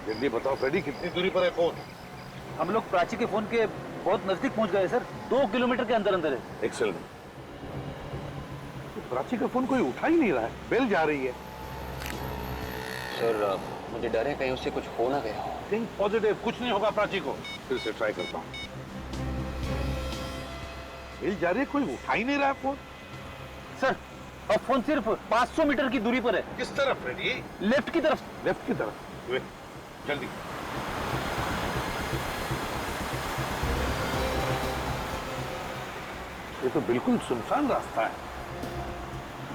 जल्दी बताओ फ्रेडी, कितनी दूरी पर है फोन? हम लोग प्राची के फोन के बहुत नजदीक पहुंच गए सर। 2 किलोमीटर के अंदर अंदर है। एक्सेलेंट। तो प्राची का फोन कोई उठा ही नहीं रहा है, बेल जा रही है। सर मुझे डर है कहीं उससे कुछ हो ना गया। थिंक पॉजिटिव, कुछ नहीं होगा प्राची को। फिर से ट्राई करता हूँ। बेल जा रही है, कोई उठा ही नहीं रहा है फोन। सर अब फोन सिर्फ 500 मीटर की दूरी पर है। किस तरफ फ्रेडी? लेफ्ट की तरफ। लेफ्ट की तरफ। वे, जल्दी। ये तो बिल्कुल सुनसान रास्ता है।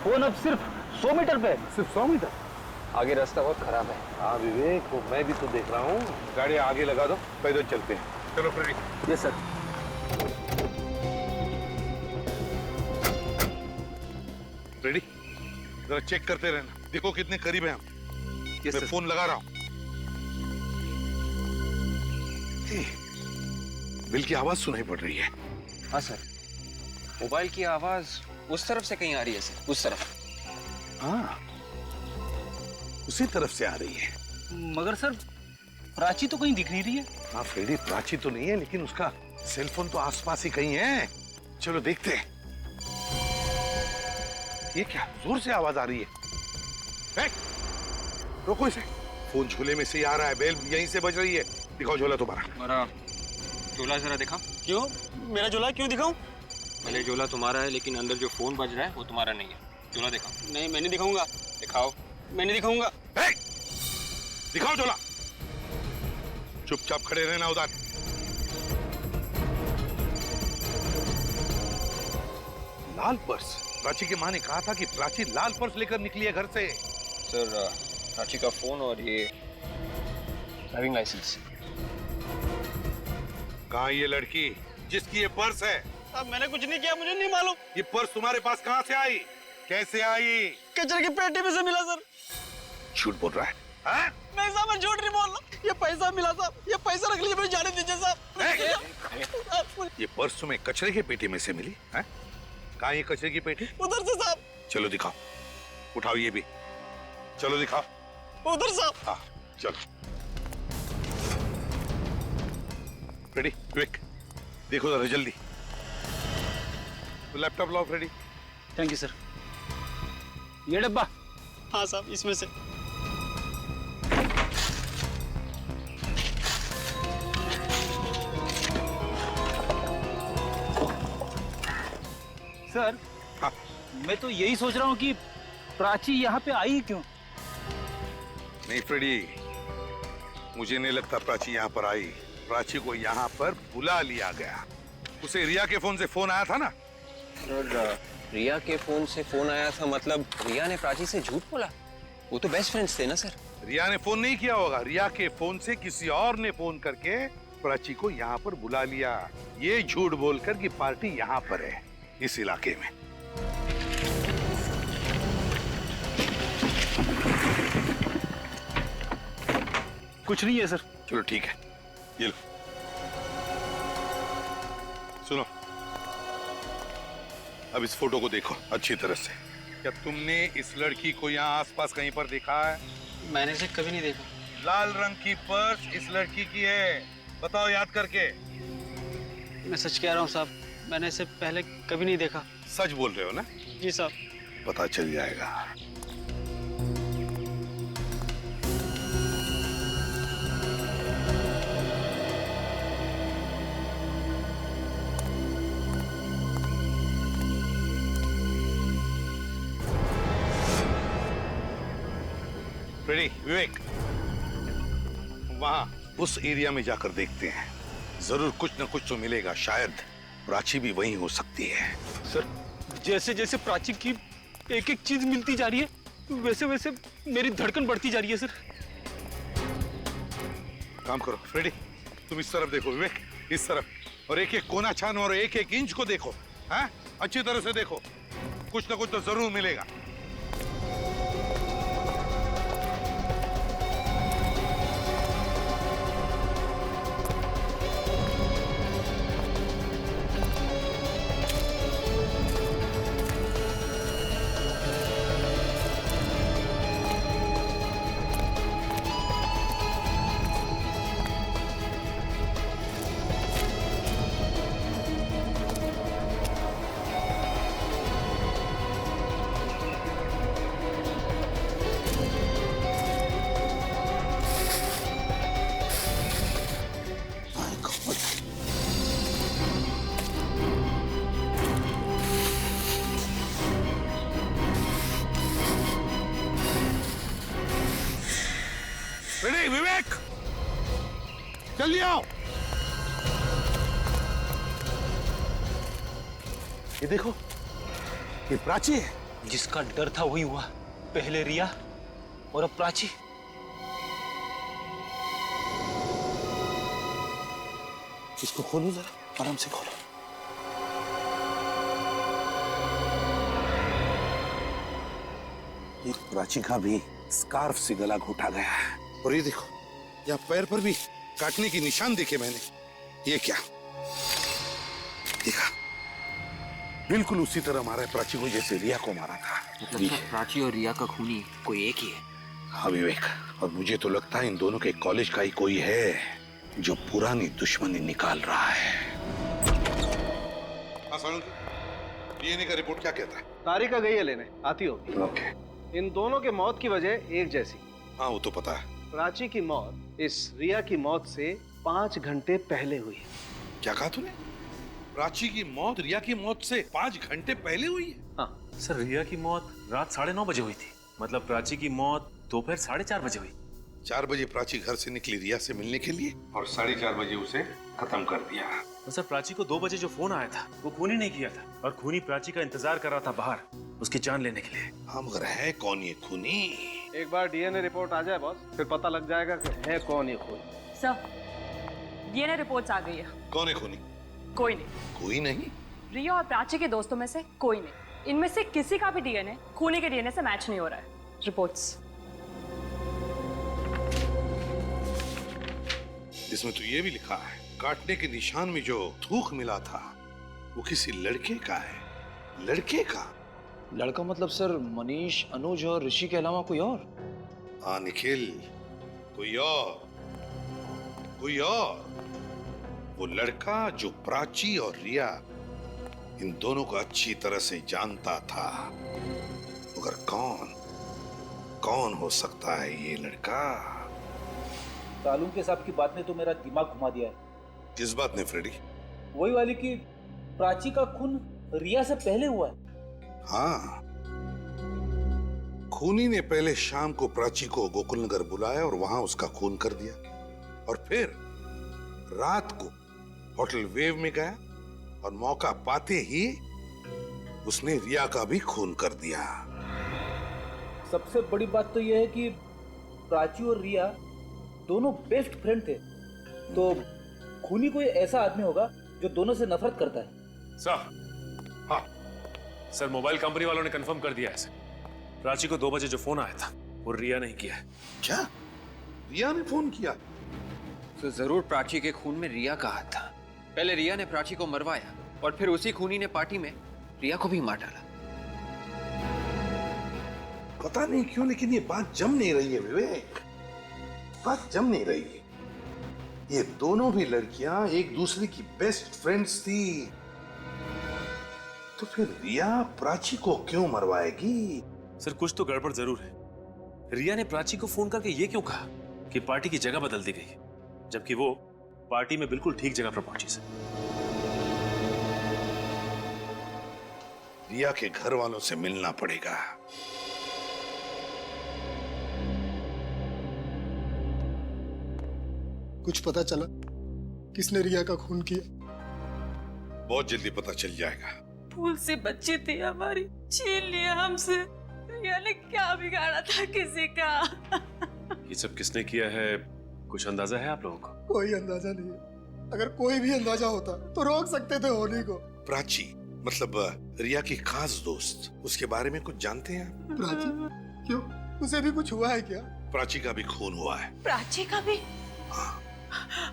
फोन अब सिर्फ 100 मीटर पे है। सिर्फ 100 मीटर? आगे रास्ता बहुत खराब है। हाँ विवेक, वो मैं भी तो देख रहा हूँ। गाड़ी आगे लगा दो, पैदल चलते हैं। चलो फ्रेडी। Yes sir. फ्रेडी, जरा चेक करते रहना, देखो कितने करीब हैं हम। यस मैं सर। फोन लगा रहा हूँ। बिल की आवाज सुनाई पड़ रही है। हाँ सर, मोबाइल की आवाज उस तरफ से कहीं आ रही है सर, उस तरफ। हाँ, उसी तरफ से आ रही है। मगर सर प्राची तो कहीं दिख नहीं रही है। हाँ फ्रेडी, प्राची तो नहीं है, लेकिन उसका सेलफोन तो आसपास ही कहीं है। चलो देखते हैं। ये क्या जोर से आवाज आ रही है? रोको इसे। फोन झोले में से ही आ रहा है, बेल यहीं से बज रही है। दिखाओ झोला तुम्हारा। मेरा झोला जरा दिखाओ। क्यों? मेरा झोला क्यों दिखाऊं? भले झोला तुम्हारा है लेकिन अंदर जो फोन बज रहा है वो तुम्हारा नहीं है। झोला दिखाओ। नहीं, मैं नहीं दिखाऊंगा। दिखाओ। मैं नहीं दिखाऊंगा। दिखाओ झोला। चुपचाप खड़े रहना उधर। लाल पर्स? प्राची की माँ ने कहा था कि प्राची लाल पर्स लेकर निकली है घर से। सर प्राची का फोन और ये ड्राइविंग लाइसेंस। कहाँ ये लड़की जिसकी ये पर्स है? अब मैंने कुछ नहीं किया, मुझे नहीं मालूम। ये पर्स तुम्हारे पास कहाँ से आई? कैसे आई? कचरे की पेटी में से मिला सर। झूठ बोल रहा है। हाँ? नहीं साहब, मैं झूठ नहीं बोल रहा। ये पैसा मिला साहब, ये पैसा रख लीजिए, मुझे जाने दीजिए साहब। ये पर्स तुम्हें कचरे की पेटी में से मिली है? कहाँ ये कचरे की पेटी? उधर से साहब। चलो दिखाओ, उठाओ ये भी। चलो दिखाओ। उधर साहब। हाँ चलो। रेडी क्विक, देखो जरा जल्दी। तो लैपटॉप लाओ फ्रेडी। Thank you sir. ये डब्बा। हाँ साहब, इसमें से। सर हाँ। मैं तो यही सोच रहा हूँ कि प्राची यहाँ पे आई क्यों? नहीं फ्रेडी, मुझे नहीं लगता प्राची यहाँ पर आई। प्राची को यहाँ पर बुला लिया गया। उसे रिया के फोन से फोन आया था ना? सर रिया के फोन से फोन आया था, मतलब रिया ने प्राची से झूठ बोला? वो तो बेस्ट फ्रेंड्स थे ना सर। रिया ने फोन नहीं किया होगा। रिया के फोन से किसी और ने फोन करके प्राची को यहाँ पर बुला लिया, ये झूठ बोलकर कि पार्टी यहाँ पर है, इस इलाके में। कुछ नहीं है सर। चलो ठीक है, ये लो। सुनो, अब इस फोटो को देखो अच्छी तरह से। क्या तुमने इस लड़की को यहाँ आसपास कहीं पर देखा है? मैंने इसे कभी नहीं देखा। लाल रंग की पर्स इस लड़की की है, बताओ याद करके। मैं सच कह रहा हूँ साहब, मैंने इसे पहले कभी नहीं देखा। सच बोल रहे हो ना? जी साहब। पता चल जाएगा। रेडी विवेक, वहां उस एरिया में जाकर देखते हैं, जरूर कुछ न कुछ तो मिलेगा। शायद प्राची भी वहीं हो सकती है। सर जैसे जैसे प्राची की एक एक चीज मिलती जा रही है, वैसे वैसे मेरी धड़कन बढ़ती जा रही है सर। काम करो फ्रेडी, तुम इस तरफ देखो, विवेक इस तरफ, और एक एक कोना छानो और एक एक इंच को देखो। हाँ, अच्छी तरह से देखो, कुछ ना कुछ तो जरूर मिलेगा। रेडी विवेक, जल्दी आओ। ये देखो, ये प्राची है। जिसका डर था वही हुआ, पहले रिया और अब प्राची। इसको खोलो जरा, आराम से खोलो। ये प्राची का भी स्कार्फ से गला घोटा गया है। और ये देखो, यहाँ पैर पर भी काटने के निशान देखे मैंने। ये क्या देखा? बिल्कुल उसी तरह मारा है प्राची को जैसे रिया को मारा था। मतलब प्राची और रिया का खूनी कोई एक ही है। हाँ विवेक, और मुझे तो लगता है इन दोनों के कॉलेज का ही कोई है जो पुरानी दुश्मनी निकाल रहा है। हाँ सालुंके, डीएनए का रिपोर्ट क्या कहता है? तारिका गई है लेने, आती होगी। ओके। इन दोनों के मौत की वजह एक जैसी। हाँ वो तो पता है। प्राची की मौत इस रिया की मौत से 5 घंटे पहले हुई है। क्या कहा तूने? प्राची की मौत रिया की मौत से 5 घंटे पहले हुई है? हाँ, सर रिया की मौत रात 9:30 बजे हुई थी। मतलब प्राची की मौत दोपहर 4:30 बजे हुई। 4 बजे प्राची घर से निकली रिया से मिलने के लिए और 4:30 बजे उसे खत्म कर दिया। तो सर प्राची को 2 बजे जो फोन आया था वो खूनी नहीं किया था, और खूनी प्राची का इंतजार कर रहा था बाहर उसकी जान लेने के लिए। हाँ मगर है कौन ये खूनी? एक बार डीएनए रिपोर्ट आ जाए बॉस, फिर पता लग जाएगा कि है कौन ये खूनी। सर, डीएनए रिपोर्ट्स आ गई है। कौन है खूनी? कोई नहीं। कोई नहीं? रिया और प्राची के दोस्तों में से कोई नहीं। इनमें से किसी का भी डीएनए खूनी के डीएनए से मैच नहीं हो रहा है। रिपोर्ट्स। इसमें तो ये भी लिखा है, काटने के निशान में जो थूक मिला था वो किसी लड़के का है। लड़के का? लड़का मतलब सर मनीष, अनुज और ऋषि के अलावा कोई और? हाँ निखिल, कोई और, कोई और। वो लड़का जो प्राची और रिया इन दोनों को अच्छी तरह से जानता था। मगर कौन हो सकता है ये लड़का? सालुंके साहब की बात ने तो मेरा दिमाग घुमा दिया है। किस बात ने फ्रेडी? वही वाली कि प्राची का खून रिया से पहले हुआ है। हाँ, खूनी ने पहले शाम को प्राची को गोकुलनगर बुलाया और वहां उसका खून कर दिया, और फिर रात को होटल वेव में गया और मौका पाते ही उसने रिया का भी खून कर दिया। सबसे बड़ी बात तो यह है कि प्राची और रिया दोनों बेस्ट फ्रेंड थे, तो खूनी कोई ऐसा आदमी होगा जो दोनों से नफरत करता है। सर, हाँ सर मोबाइल कंपनी वालों ने कंफर्म कर दिया है। प्राची को 2 बजे जो फोन आया था वो रिया ने किया है। क्या? रिया ने फोन किया? तो जरूर प्राची के खून में रिया का हाथ था। पहले रिया ने प्राची को मरवाया और फिर उसी खूनी ने पार्टी में रिया को भी मार डाला। पता नहीं क्यों लेकिन ये बात जम नहीं रही है विवेक, बात जम नहीं रही है। ये दोनों भी लड़कियां एक दूसरे की बेस्ट फ्रेंड्स थी, तो फिर रिया प्राची को क्यों मरवाएगी? सर कुछ तो गड़बड़ जरूर है। रिया ने प्राची को फोन करके ये क्यों कहा कि पार्टी की जगह बदल दी गई, जबकि वो पार्टी में बिल्कुल ठीक जगह पर पहुंची। सर रिया के घर वालों से मिलना पड़ेगा। कुछ पता चला किसने रिया का खून किया? बहुत जल्दी पता चल जाएगा। भूल से बच्ची थी हमारी, छीन लिया हमसे। रिया ने क्या बिगाड़ा था किसी का? ये सब किसने किया है, कुछ अंदाजा है आप लोगों को? कोई अंदाजा नहीं है। अगर कोई भी अंदाजा होता तो रोक सकते थे होली को। प्राची मतलब रिया की खास दोस्त, उसके बारे में कुछ जानते हैं आप? प्राची? क्यों, उसे भी कुछ हुआ है क्या? प्राची का भी खून हुआ है। प्राची का भी? हाँ।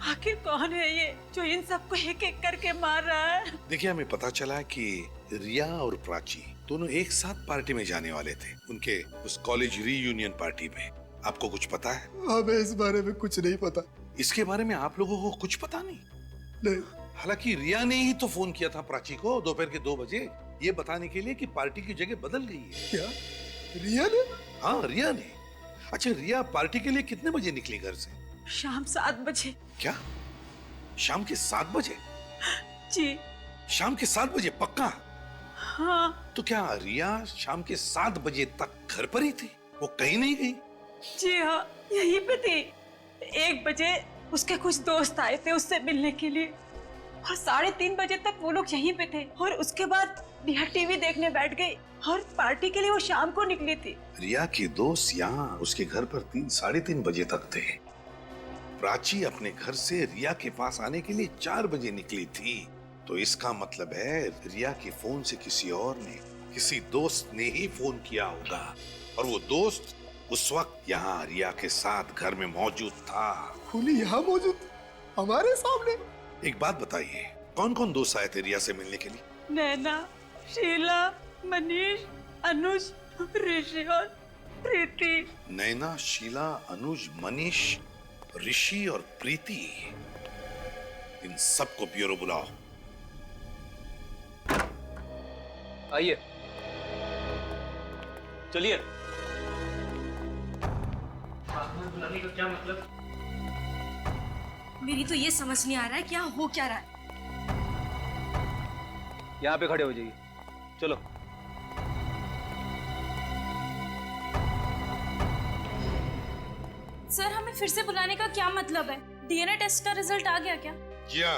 आखिर कौन है ये जो इन सबको एक एक करके मार रहा है? देखिए हमें पता चला कि रिया और प्राची दोनों एक साथ पार्टी में जाने वाले थे, उनके उस कॉलेज रीयूनियन पार्टी में। आपको कुछ पता है? हमें इस बारे में कुछ नहीं पता। इसके बारे में आप लोगों को कुछ पता नहीं? नहीं। हालांकि रिया ने ही तो फोन किया था प्राची को दोपहर के 2 बजे, ये बताने के लिए कि पार्टी की जगह बदल गई है। क्या रिया ने? हाँ रिया ने। अच्छा रिया पार्टी के लिए कितने बजे निकली घर से? शाम 7 बजे। क्या शाम के 7 बजे? जी शाम के 7 बजे पक्का? हाँ। तो क्या रिया शाम के 7 बजे तक घर पर ही थी, वो कहीं नहीं गई? जी हाँ, यहीं पे थी। 1 बजे उसके कुछ दोस्त आए थे उससे मिलने के लिए और 3:30 बजे तक वो लोग यहीं पे थे और उसके बाद रिया टीवी देखने बैठ गई और पार्टी के लिए वो शाम को निकली थी। रिया के दोस्त यहाँ उसके घर पर 3-3:30 बजे तक थे। प्राची अपने घर से रिया के पास आने के लिए 4 बजे निकली थी। तो इसका मतलब है रिया के फोन से किसी और ने, किसी दोस्त ने ही फोन किया होगा और वो दोस्त उस वक्त यहाँ रिया के साथ घर में मौजूद था। खूनी यहाँ मौजूद हमारे सामने। एक बात बताइए, कौन कौन दोस्त आए थे रिया से मिलने के लिए? नैना, शीला, मनीष, अनुज, ऋषि और प्रीति। नैना, शीला, अनुज, मनीष, ऋषि और प्रीति, इन सबको ब्यूरो बुलाओ। आइए, चलिए। बुलाने का क्या मतलब? मेरी तो ये समझ नहीं आ रहा है कि यहाँ हो क्या रहा है। यहाँ पे खड़े हो जाइए, चलो। सर, हमें फिर से बुलाने का क्या मतलब है? डीएनए टेस्ट का रिजल्ट आ गया क्या? क्या?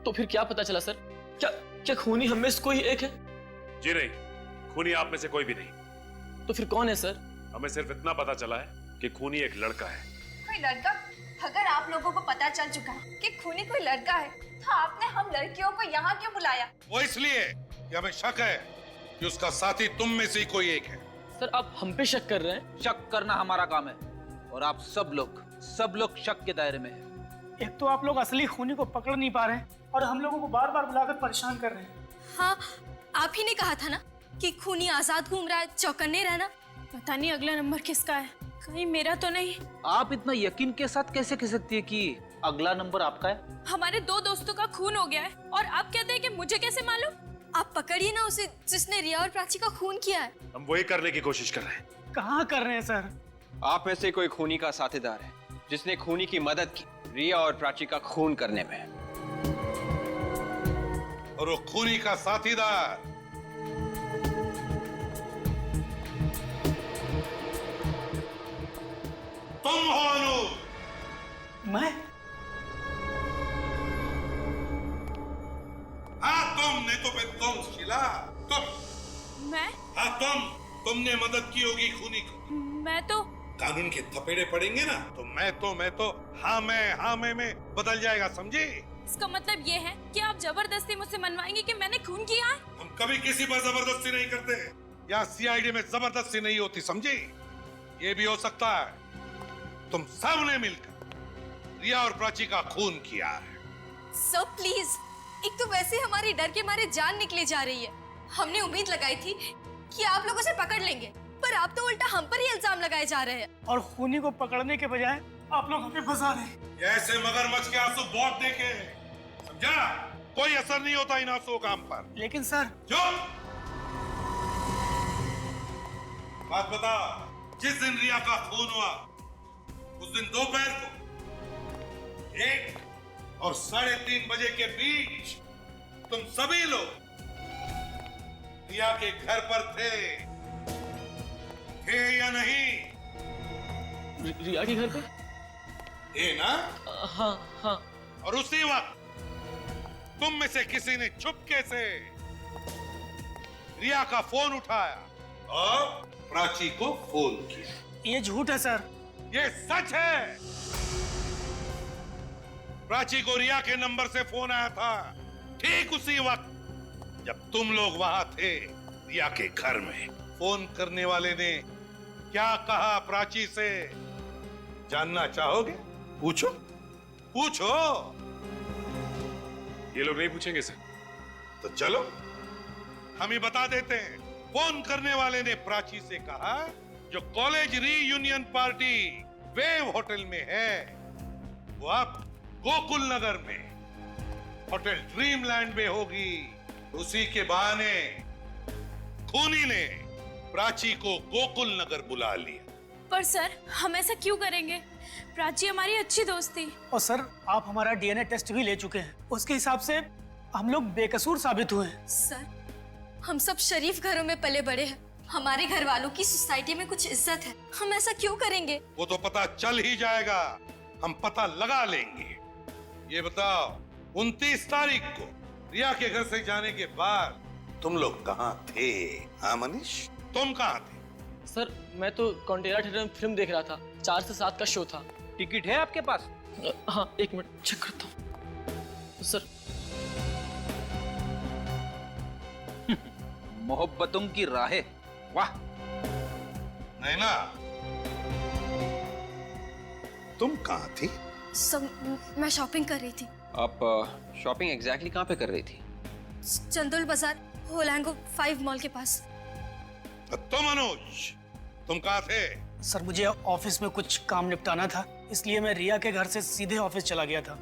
तो फिर क्या पता चला सर? क्या खूनी हम में से कोई एक है? जी नहीं, खूनी आप में से कोई भी नहीं। तो फिर कौन है सर? हमें सिर्फ इतना पता चला है कि खूनी एक लड़का है। कोई लड़का? अगर आप लोगों को पता चल चुका है कि खूनी कोई लड़का है, तो आपने हम लड़कियों को यहाँ क्यों बुलाया? वो इसलिए कि हमें शक है कि उसका साथी तुम में से ही कोई एक है। सर, आप हम पे शक कर रहे हैं? शक करना हमारा काम है और आप सब लोग शक के दायरे में हैं। एक तो आप लोग असली खूनी को पकड़ नहीं पा रहे हैं और हम लोगों को बार बार बुलाकर परेशान कर रहे हैं। हाँ, आप ही ने कहा था ना कि खूनी आजाद घूम रहा है, चौकन्ने रहना। पता नहीं अगला नंबर किसका है, कहीं मेरा तो नहीं। आप इतना यकीन के साथ कैसे कह सकती है कि अगला नंबर आपका है? हमारे 2 दोस्तों का खून हो गया है और आप कहते हैं कि मुझे कैसे मालूम? आप पकड़िए ना उसे जिसने रिया और प्राची का खून किया है। हम वही करने की कोशिश कर रहे हैं। कहाँ कर रहे हैं सर? आप में से कोई खूनी का साथीदार है जिसने खूनी की मदद की रिया और प्राची का खून करने में। और वो खूनी का साथीदार तुम हो अनु। मैं? हाँ तुम, नहीं तो फिर तुम शीला, तुम। मैं? हाँ तुमने मदद की होगी खूनी को। मैं तो कानून के थपेड़े पड़ेंगे ना तो मैं तो हाँ मैं बदल जाएगा, समझे? इसका मतलब ये है कि आप जबरदस्ती मुझसे मनवाएंगे कि मैंने खून किया है? हम कभी किसी पर जबरदस्ती नहीं करते। यहाँ सीआईडी में जबरदस्ती नहीं होती, समझे? ये भी हो सकता है तुम सब ने मिलकर रिया और प्राची का खून किया है। सर प्लीज, एक तो वैसे हमारी डर के मारे जान निकले जा रही है। हमने उम्मीद लगाई थी कि आप लोग उसे पकड़ लेंगे, पर आप तो उल्टा हम पर ही इल्जाम लगाए जा रहे हैं। और खूनी को पकड़ने के बजाय आप लोग हमें फंसा रहे हैं। ऐसे मगरमच्छ के आंसू बहुत देखे, समझा? कोई असर नहीं होता इन आंसुओं का हम पर। लेकिन सर। चुप! बात बता, जिस दिन रिया का खून हुआ उस दिन दोपहर को 1 और 3:30 बजे के बीच तुम सभी लोग रिया के घर पर थे या नहीं? रिया के घर पे? थे ना? हाँ। और उसी वक्त तुम में से किसी ने चुपके से रिया का फोन उठाया और प्राची को फोन किया। ये झूठ है सर। ये सच है। प्राची को रिया के नंबर से फोन आया था ठीक उसी वक्त जब तुम लोग वहां थे रिया के घर में। फोन करने वाले ने क्या कहा प्राची से जानना चाहोगे? पूछो। ये लोग नहीं पूछेंगे सर। तो चलो हम ही बता देते हैं। फोन करने वाले ने प्राची से कहा जो college reunion party wave hotel में है वो अब गोकुल नगर में होटल ड्रीमलैंड में होगी। उसी के बहाने खूनी ने प्राची को गोकुल नगर बुला लिया। पर सर, हम ऐसा क्यों करेंगे? प्राची हमारी अच्छी दोस्त थी। और सर, आप हमारा डीएनए टेस्ट भी ले चुके हैं, उसके हिसाब से हम लोग बेकसूर साबित हुए हैं। सर, हम सब शरीफ घरों में पले बड़े हैं, हमारे घर वालों की सोसाइटी में कुछ इज्जत है, हम ऐसा क्यों करेंगे? वो तो पता चल ही जाएगा हम पता लगा लेंगे। ये बताओ, 29 तारीख को रिया के घर से जाने के बाद तुम लोग कहाँ थे? हाँ मनीष, तुम कहाँ थे? सर मैं तो कॉन्टेरा थिएटर में फिल्म देख रहा था। 4 से 7 का शो था। टिकट है आपके पास? हाँ, 1 मिनट चेक करता हूँ। सर मोहब्बतों की राहें, वाह। नैना, तुम कहाँ थी? सब मैं शॉपिंग कर रही थी। आप शॉपिंग एग्जैक्टली कहाँ पे कर रही थी? चंदोल बाजार, होलैंगो 5 मॉल के पास। तुम मनोज, तुम कहाँ थे? सर मुझे ऑफिस में कुछ काम निपटाना था, इसलिए मैं रिया के घर से सीधे ऑफिस चला गया था।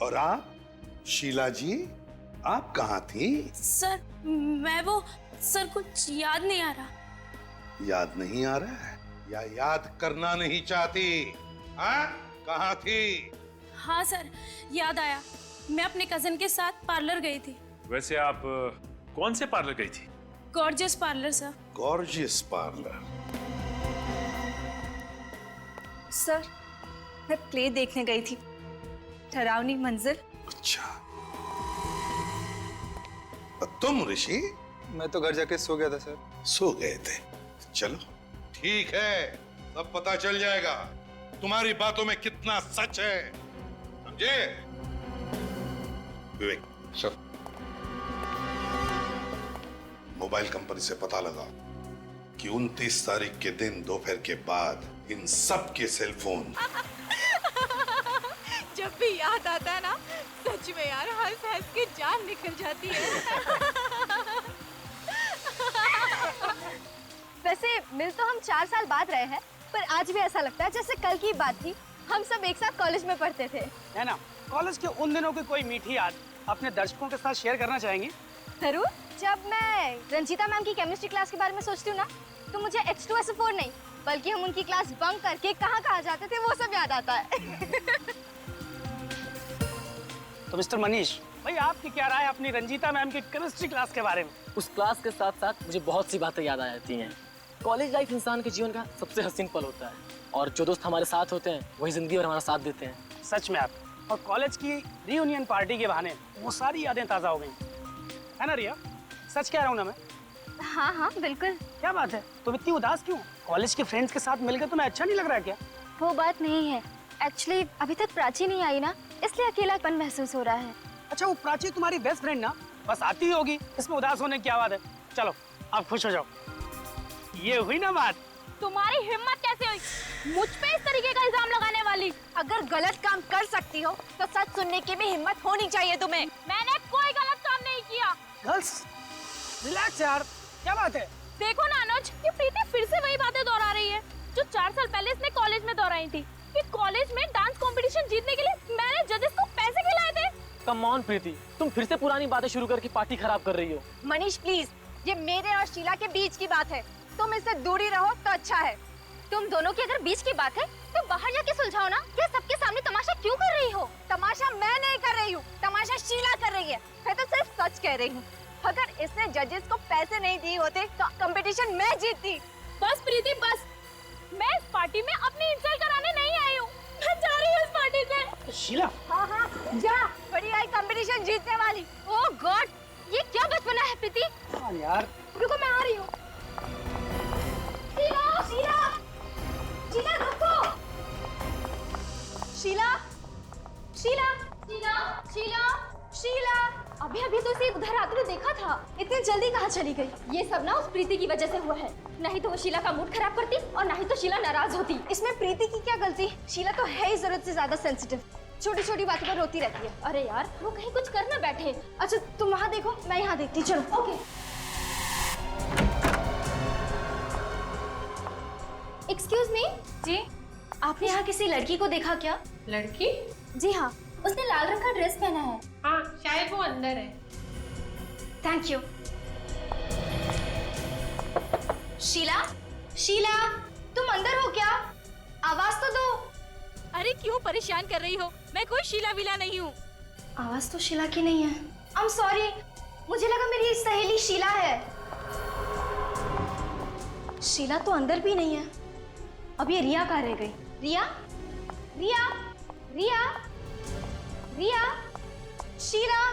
और आप शीला जी, आप कहाँ थी? सर मैं वो, सर कुछ याद नहीं आ रहा। याद नहीं आ रहा है या याद करना नहीं चाहती? हाँ, कहाँ थी? हाँ सर, याद आया। मैं अपने कजन के साथ पार्लर गई थी। वैसे आप कौन से पार्लर गई थी? Gorgeous parlour sir. Gorgeous parlour? Sir मैं प्ले देखने गई थी, डरावनी मंजर। अच्छा, तुम ऋषि? मैं तो घर जाके सो गया था सर। सो गए थे? चलो ठीक है, सब पता चल जाएगा तुम्हारी बातों में कितना सच है, समझे? विवेक सर, मोबाइल कंपनी से पता लगा कि 29 तारीख के दिन दोपहर के बाद इन सब के सेल फोन। जब भी याद आता है ना, सच में यार हंस हंस के जान निकल जाती है। वैसे मिल तो हम 4 साल बाद रहे हैं, पर आज भी ऐसा लगता है जैसे कल की बात थी। हम सब एक साथ कॉलेज में पढ़ते थे, है ना? कॉलेज के उन दिनों की कोई मीठी याद अपने दर्शकों के साथ शेयर करना चाहेंगे? जरूर। जब मैं रंजीता मैम की केमिस्ट्री क्लास के बारे में सोचती हूँ ना, तो मुझे H2SO4 नहीं, बल्कि हम उनकी क्लास बंक करके कहाँ जाते थे वो सब याद आता है। तो मिस्टर मनीष भाई, आपकी क्या राय अपनी रंजीता मैम की केमिस्ट्री क्लास के बारे में? उस क्लास के साथ साथ मुझे बहुत सी बातें याद आ जाती हैं। कॉलेज लाइफ इंसान के जीवन का सबसे हसीन पल होता है, और जो दोस्त हमारे साथ होते हैं वही जिंदगी भर हमारा साथ देते हैं। सच में आप, और कॉलेज की रीयूनियन पार्टी के बहाने वो सारी यादें ताज़ा हो गई, है ना रिया? सच कह रहा हूँ ना मैं? हाँ हाँ बिल्कुल। क्या बात है, तुम इतनी उदास क्यों? कॉलेज के फ्रेंड्स के साथ मिलकर तुम्हें अच्छा नहीं लग रहा क्या? वो बात नहीं है, एक्चुअली अभी तक प्राची नहीं आई ना, इसलिए अकेलापन महसूस हो रहा है। अच्छा, वो प्राची तुम्हारी बेस्ट फ्रेंड ना, बस आती ही होगी, इसमें उदास होने की क्या बात है? चलो आप खुश हो जाओ। ये हुई ना बात। तुम्हारी हिम्मत कैसे हुई मुझ पे इस तरीके का इल्जाम लगाने वाली? अगर गलत काम कर सकती हो तो सच सुनने की भी हिम्मत होनी चाहिए तुम्हें। मैंने कोई गलत काम नहीं किया। गर्ल्स रिलैक्स यार, क्या बात है? देखो ना अनुज, ये प्रीति फिर से वही बातें दोहरा रही है जो 4 साल पहले इसने कॉलेज में दोहराई थी कि कॉलेज में डांस कंपटीशन जीतने के लिए मैंने जजेस को पैसे खिलाए थे। कम ऑन प्रीति, तुम फिर से पुरानी बातें शुरू करके पार्टी खराब कर रही हो। मनीष प्लीज, ये मेरे और शीला के बीच की बात है, तुम इससे दूरी रहो तो अच्छा है। तुम दोनों की अगर बीच की बात है तो बाहर जाके सुलझाओ ना, क्या सबके सामने तमाशा क्यों कर रही हो? तमाशा मैं नहीं कर रही हूँ, तमाशा शीला कर रही है। मैं तो सिर्फ सच कह रही हूँ। अगर इसने जजेस को पैसे नहीं दिए होते तो कंपटीशन मैं जीतती। बस प्रीति बस, मैं इस पार्टी में अपनी इंसल्ट कराने नहीं आई हूँ। मैं जा रही हूँ इस पार्टी से। शीला, हाँ हाँ जा, बड़ी आई कंपटीशन जीतने वाली। ओह गॉड, ये क्या बचपना है प्रीति? हाँ यार, रुको मैं आ रही हूँ। शीला शीला शीला रुको। शीला शीला शीला शीला शीला, अभी अभी तो इसे उधर आते हुए देखा था, इतनी जल्दी कहाँ चली गई? ये सब ना उस प्रीति की वजह से हुआ है, नहीं तो वो शीला का मूड खराब करती और नहीं तो शीला नाराज होती। इसमें प्रीति की क्या गलती? शीला तो है ही जरूरत से ज्यादा सेंसिटिव, छोटी छोटी बातों पर रोती रहती है। अरे यार वो कहीं कुछ कर ना बैठे। अच्छा तुम वहाँ देखो, मैं यहाँ देखती। चलो ओके। एक्सक्यूज मी जी, आपने यहाँ किसी लड़की को देखा क्या? लड़की? जी हाँ, उसने लाल रंग का ड्रेस पहना है। हाँ शायद वो अंदर है। Thank you. शीला शीला, तुम अंदर हो क्या? आवाज तो दो। अरे क्यों परेशान कर रही हो? मैं कोई शीला विला नहीं हूँ। आवाज तो शीला की नहीं है। आई एम सॉरी, मुझे लगा मेरी सहेली शीला है। शीला तो अंदर भी नहीं है। अब ये रिया कहाँ रह गई? रिया रिया रिया, रिया, शीला,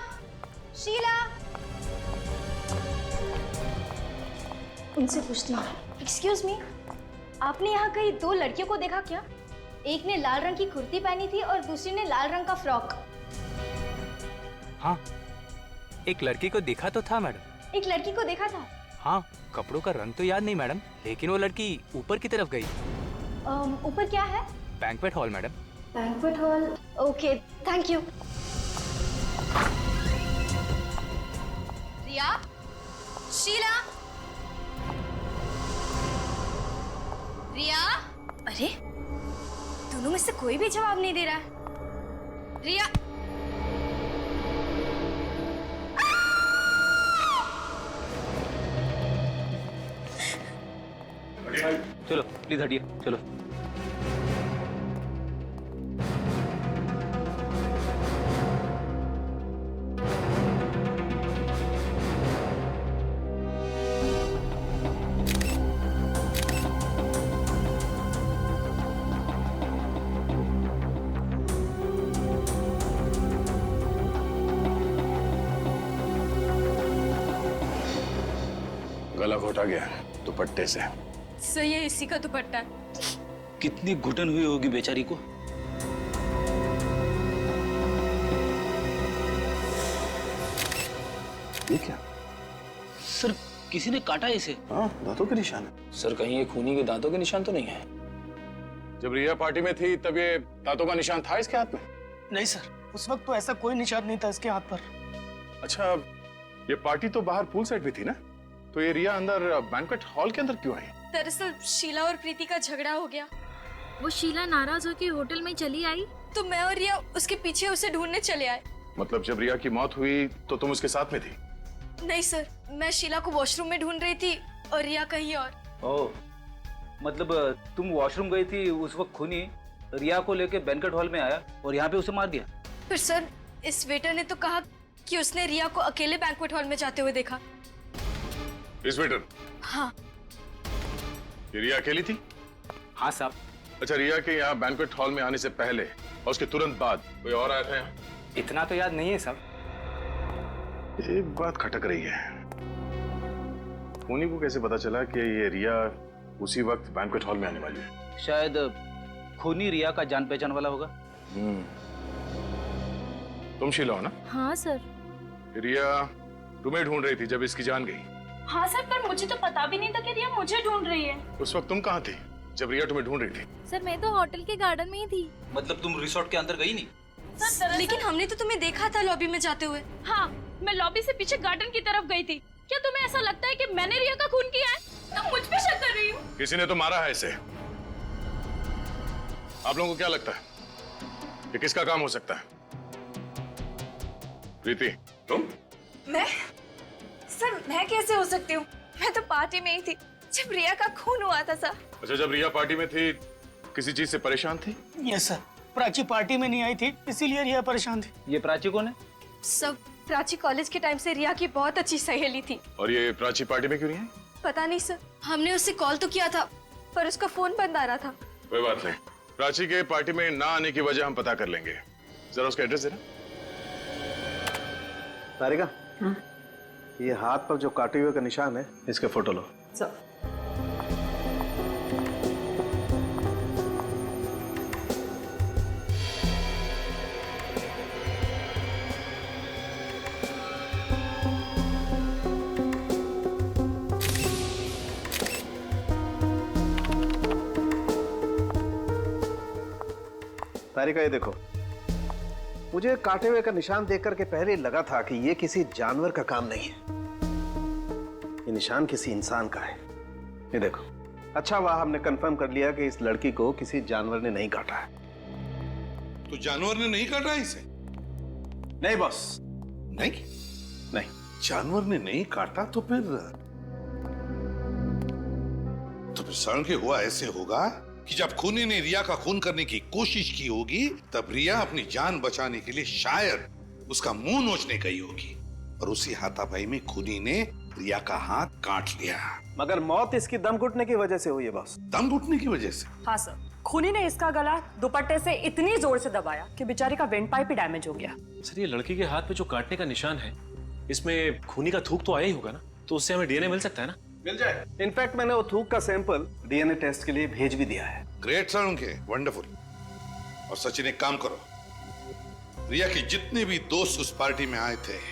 शीला। उनसे पूछती हूँ। एक्सक्यूज मी, आपने यहाँ कहीं दो लड़कियों को देखा क्या? एक ने लाल रंग की कुर्ती पहनी थी और दूसरी ने लाल रंग का फ्रॉक। हाँ, एक लड़की को देखा तो था मैडम। एक लड़की को देखा था? हाँ, कपड़ों का रंग तो याद नहीं मैडम, लेकिन वो लड़की ऊपर की तरफ गई। ऊपर क्या है? Banquet hall madam. Banquet hall, okay, thank you. Riya, Sheela, Riya. अरे, दोनों में से कोई भी जवाब नहीं दे रहा है। रिया, चलो प्लीज हटिए, चलो। गला घोटा गया दुपट्टे से। सही है, इसी का दुपट्टा है। कितनी घुटन हुई होगी बेचारी को। ये क्या? सर, किसी ने काटा इसे। हाँ, दांतों के निशान है। सर, कहीं ये खूनी के दांतों के निशान तो नहीं है? जब रिया पार्टी में थी तब ये दांतों का निशान था इसके हाथ में? नहीं सर, उस वक्त तो ऐसा कोई निशान नहीं था इसके हाथ पर। अच्छा, ये पार्टी तो बाहर पूल साइड में थी ना, तो ये रिया अंदर बैंक्वेट हॉल के अंदर क्यों आई? दरअसल शीला और प्रीति का झगड़ा हो गया। वो शीला नाराज होकर होटल में चली आई तो मैं और रिया उसके पीछे उसे ढूंढने चले आए। मतलब जब रिया की मौत हुई तो तुम उसके साथ में थी? नहीं सर, मैं शीला को वॉशरूम में ढूंढ रही थी और रिया कहीं और। ओह, मतलब तुम वॉशरूम गई थी, उस वक्त खूनी रिया को लेके बैंक्वेट हॉल में आया और यहाँ पे उसे मार दिया। फिर सर, इस वेटर ने तो कहा कि उसने रिया को अकेले बैंक्वेट हॉल में जाते हुए देखा। इस वेटर? हाँ। ये रिया अकेली थी? हाँ साहब। अच्छा, रिया के यहाँ बैंक्वेट हॉल में आने से पहले और उसके तुरंत बाद कोई और आया था यहाँ? इतना तो याद नहीं है साहब। एक बात खटक रही है, खूनी को कैसे पता चला कि ये रिया उसी वक्त बैंक्वेट हॉल में आने वाली है? शायद खूनी रिया का जान पहचान वाला होगा। तुम शीला हो ना? हाँ सर। रिया तुम्हें ढूंढ रही थी जब इसकी जान गई। हाँ सर, पर मुझे तो पता भी नहीं था कि रिया मुझे ढूंढ रही है। उस वक्त तुम कहाँ थी जब रिया तुम्हें ढूंढ रही थी? सर, मैं तो होटल के गार्डन में ही थी। मतलब तुम रिसोर्ट के अंदर गई नहीं? सर, लेकिन हमने तो तुम्हें देखा था लॉबी में जाते हुए। हाँ, मैं लॉबी से पीछे गार्डन की तरफ गई थी। क्या तुम्हें ऐसा लगता है कि मैंने रिया का खून किया है? तुम मुझ पे शक कर रही हो? किसी ने तो मारा है इसे। आप लोगों को क्या लगता है कि किसका काम हो सकता है? प्रीति, तुम? मैं? सर, मैं कैसे हो सकती हूँ? मैं तो पार्टी में ही थी जब रिया का खून हुआ था सर। अच्छा, जब रिया पार्टी में थी किसी चीज से परेशान थी? यस सर, प्राची पार्टी में नहीं आई थी, इसीलिए रिया परेशान थी। ये प्राची कौन है? सब प्राची कॉलेज के टाइम से रिया की बहुत अच्छी सहेली थी। और ये प्राची पार्टी में क्यों नहीं आई? पता नहीं सर, हमने उससे कॉल तो किया था पर उसका फोन बंद आ रहा था। कोई बात नहीं, प्राची के पार्टी में ना आने की वजह हम पता कर लेंगे। जरा उसका एड्रेस देना। तारिका, ये हाथ पर जो काटे हुए का निशान है, इसके फोटो लो। तारिका, ये देखो, मुझे काटे हुए का निशान देख करके पहले लगा था कि ये किसी जानवर का काम नहीं है, ये निशान किसी इंसान का है। ये देखो, अच्छा हुआ हमने कंफर्म कर लिया कि इस लड़की को किसी जानवर ने नहीं काटा है। तो जानवर ने नहीं काटा इसे? नहीं बॉस, नहीं नहीं, जानवर ने नहीं काटा तो फिर सड़न के हुआ ऐसे होगा कि जब खूनी ने रिया का खून करने की कोशिश की होगी तब रिया अपनी जान बचाने के लिए शायद उसका मुंह नोचने गई होगी और उसी हाथापाई में खूनी ने रिया का हाथ काट लिया। मगर मौत इसकी दम घुटने की वजह से हुई है बॉस। दम घुटने की वजह से? हाँ सर, खूनी ने इसका गला दुपट्टे से इतनी जोर से दबाया कि बेचारी का विंड पाइप ही डैमेज हो गया। सर ये लड़की के हाथ पे जो काटने का निशान है, इसमें खूनी का थूक तो आया ही होगा ना, तो उससे हमें डीएनए मिल सकता है ना? मिल जाए। इनफैक्ट मैंने वो थूक का सैंपल डीएनए टेस्ट के लिए भेज भी दिया है। ग्रेट सर उनके, वंडरफुल। और सचिन एक काम करो, रिया के जितने भी दोस्त उस पार्टी में आए थे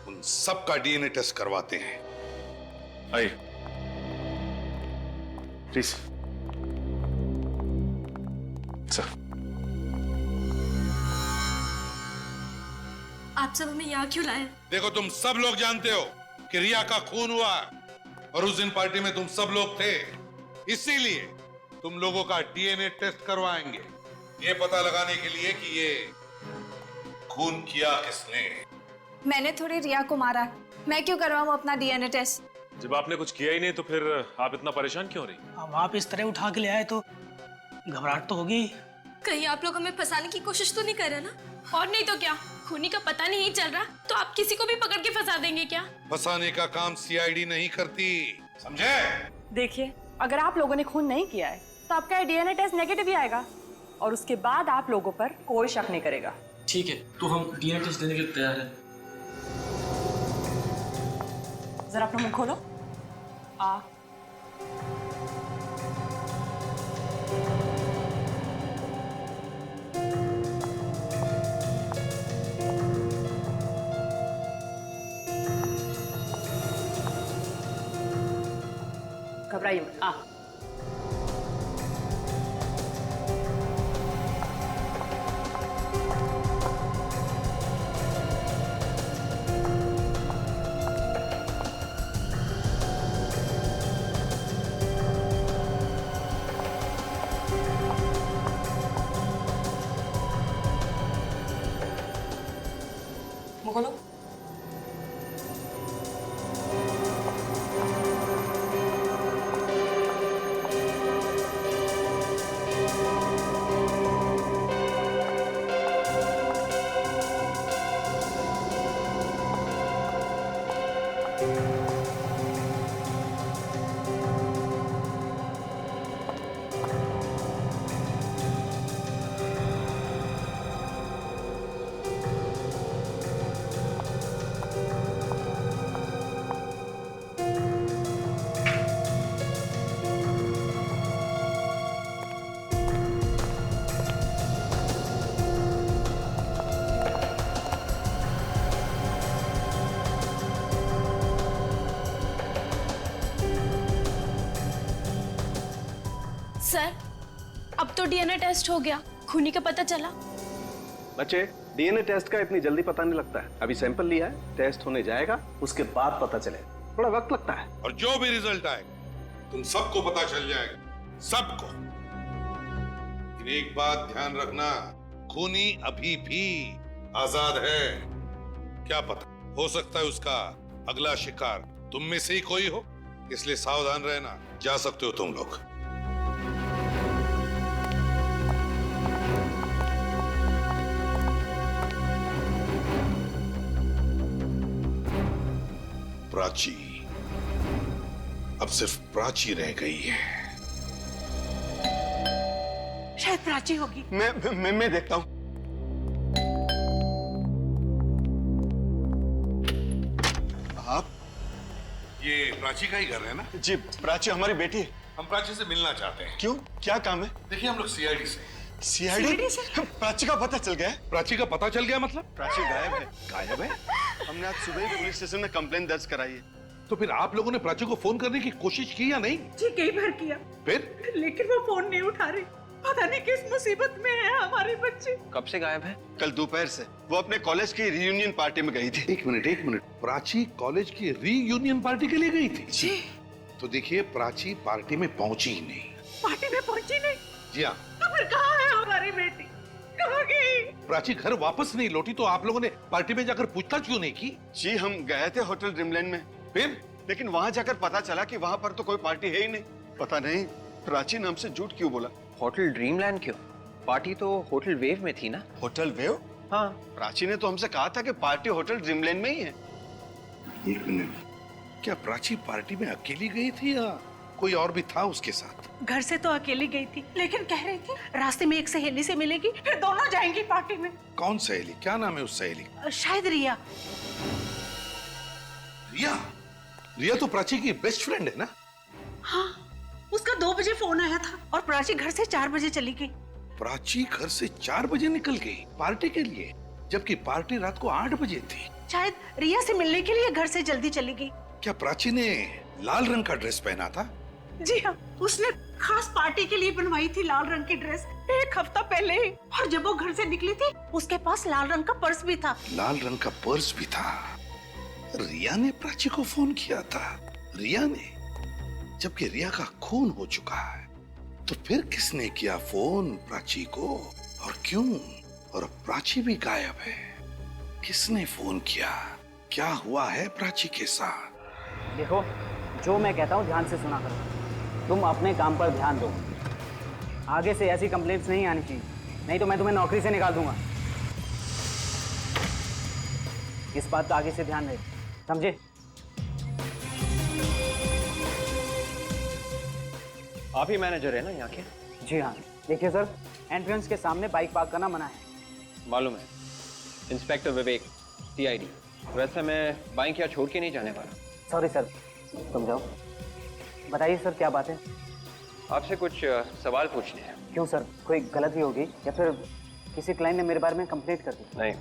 उन सबका डीएनए टेस्ट करवाते हैं। आइए प्लीज सर। आप सब हमें यहाँ क्यों लाए? देखो तुम सब लोग जानते हो कि रिया का खून हुआ और उस दिन पार्टी में तुम सब लोग थे, इसीलिए तुम लोगों का डीएनए टेस्ट करवाएंगे, ये पता लगाने के लिए कि ये खून किया किसने। मैंने थोड़ी रिया को मारा, मैं क्यों करवाऊं अपना डीएनए टेस्ट? जब आपने कुछ किया ही नहीं तो फिर आप इतना परेशान क्यों हो रही? अब आप इस तरह उठा के ले आए तो घबराहट तो होगी। कहीं आप लोग हमें फंसाने की कोशिश तो नहीं कर रहे ना? और नहीं तो क्या, खूनी का पता नहीं चल रहा तो आप किसी को भी पकड़ के फंसा देंगे क्या? फंसाने का काम सीआईडी नहीं करती, समझे? देखिए, अगर आप लोगों ने खून नहीं किया है तो आपका डीएनए टेस्ट नेगेटिव ही आएगा और उसके बाद आप लोगों पर कोई शक नहीं करेगा। ठीक है, तो हम डीएनए टेस्ट देने के लिए तैयार हैं। जरा अपना मुंह खोलो। घबराइए मत। खोलो। सर, अब तो डीएनए टेस्ट हो गया, खूनी का पता चला। बच्चे, डीएनए टेस्ट का इतनी जल्दी पता नहीं लगता है। अभी सैंपल लिया है, टेस्ट होने जाएगा, उसके बाद पता चलेगा। थोड़ा वक्त लगता है। और जो भी रिजल्ट आएगा तुम सबको पता चल जाएगा, सबको। लेकिन एक बात ध्यान रखना, खूनी अभी भी आजाद है। क्या पता, हो सकता है उसका अगला शिकार तुम में से ही कोई हो, इसलिए सावधान रहना। जा सकते हो तुम लोग। प्राची, अब सिर्फ प्राची रह गई है। शायद प्राची होगी। मैं देखता हूँ। आप? ये प्राची का ही घर है ना? जी, प्राची हमारी बेटी है। हम प्राची से मिलना चाहते हैं। क्यों, क्या काम है? देखिए, हम लोग सीआईडी से। सीआईडी से? प्राची का पता चल गया है? प्राची का पता चल गया मतलब? प्राची गायब है। गायब है? हमने आज सुबह ही पुलिस स्टेशन में कंप्लेंट दर्ज कराई है। तो फिर आप लोगों ने प्राची को फोन करने की कोशिश की या नहीं? जी कई बार किया, फिर? लेकिन वो फोन नहीं उठा रही। पता नहीं किस मुसीबत में है हमारी बच्ची। कब से गायब है? कल दोपहर से। वो अपने कॉलेज की रीयूनियन पार्टी में गई थी। एक मिनट। प्राची कॉलेज की रीयूनियन पार्टी के लिए गई थी? जी। तो देखिए, प्राची पार्टी में पहुंची ही नहीं। पार्टी में पहुंची नहीं? जी हाँ। तो फिर कहाँ है हमारी बेटी? कहाँ गई? प्राची घर वापस नहीं लौटी, तो आप लोगों ने पार्टी में जाकर पूछताछ क्यों नहीं की? जी, हम गए थे होटल ड्रीमलैंड में। फिर? लेकिन वहाँ जाकर पता चला कि वहाँ पर तो कोई पार्टी है ही नहीं। पता नहीं प्राची नाम से झूठ क्यों बोला। होटल ड्रीमलैंड क्यों? पार्टी तो होटल वेव में थी ना? Hotel wave? हाँ। प्राची ने तो हमसे कहा था कि पार्टी होटल ड्रीमलैंड में ही है। एक मिनट, क्या प्राची पार्टी में अकेली गई थी या कोई और भी था उसके साथ? घर से तो अकेली गई थी, लेकिन कह रही थी रास्ते में एक सहेली से मिलेगी, फिर दोनों जाएंगी पार्टी में। कौन सहेली? क्या नाम है उस सहेली का? शायद रिया। रिया? रिया तो प्राची की बेस्ट फ्रेंड है ना? हाँ, उसका 2 बजे फोन आया था और प्राची घर से 4 बजे चली गई। प्राची घर से 4 बजे निकल गई पार्टी के लिए, जबकि पार्टी रात को 8 बजे थी। शायद रिया से मिलने के लिए घर से जल्दी चली गई। क्या प्राची ने लाल रंग का ड्रेस पहना था? जी हाँ, उसने खास पार्टी के लिए बनवाई थी लाल रंग की ड्रेस 1 हफ्ता पहले ही। और जब वो घर से निकली थी उसके पास लाल रंग का पर्स भी था। लाल रंग का पर्स भी था। रिया ने प्राची को फोन किया था। रिया ने, जबकि रिया का खून हो चुका है। तो फिर किसने किया फोन प्राची को और क्यों? और प्राची भी गायब है। किसने फोन किया? क्या हुआ है प्राची के साथ? देखो, जो मैं कहता हूँ ध्यान से सुना करो। तुम अपने काम पर ध्यान दो। आगे से ऐसी कंप्लेंट्स नहीं आनी चाहिए, नहीं तो मैं तुम्हें नौकरी से निकाल दूंगा। इस बात का आगे से ध्यान रहे, समझे? आप ही मैनेजर है ना यहाँ के? जी हाँ। देखिए सर, एंट्रेंस के सामने बाइक पार्क करना मना है। मालूम है। इंस्पेक्टर विवेक, CID। वैसे मैं बाइक यहाँ छोड़ के नहीं जाने वाला। सॉरी सर, तुम जाओ। बताइए सर, क्या बात है? आपसे कुछ सवाल पूछने हैं। क्यों सर, कोई गलती होगी या फिर किसी क्लाइंट ने मेरे बारे में कंप्लेंट कर दी? नहीं,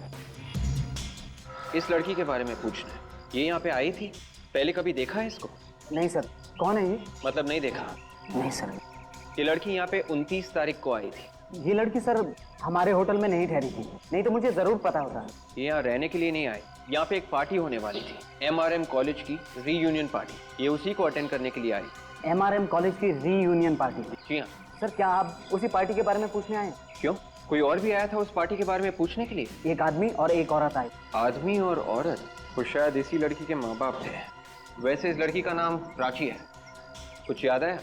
इस लड़की के बारे में पूछना है। ये यहाँ पे आई थी, पहले कभी देखा है इसको? नहीं सर। कौन है ये? मतलब नहीं देखा? नहीं सर। ये लड़की यहाँ पे 29 तारीख को आई थी। ये लड़की सर हमारे होटल में नहीं ठहरी थी, नहीं तो मुझे जरूर पता होता। ये यहाँ रहने के लिए नहीं आई, यहाँ पे एक पार्टी होने वाली थी, MRM कॉलेज की रीयूनियन पार्टी। ये उसी को अटेंड करने के लिए आई। MRM कॉलेज की रीयूनियन पार्टी? जी हाँ। सर, क्या आप उसी पार्टी के बारे में पूछने आए? क्यों, कोई और भी आया था उस पार्टी के बारे में पूछने के लिए? एक आदमी और एक औरत आए। आदमी और औरत? तो शायद इसी लड़की के माँ बाप थे। वैसे इस लड़की का नाम प्राची है, कुछ याद है?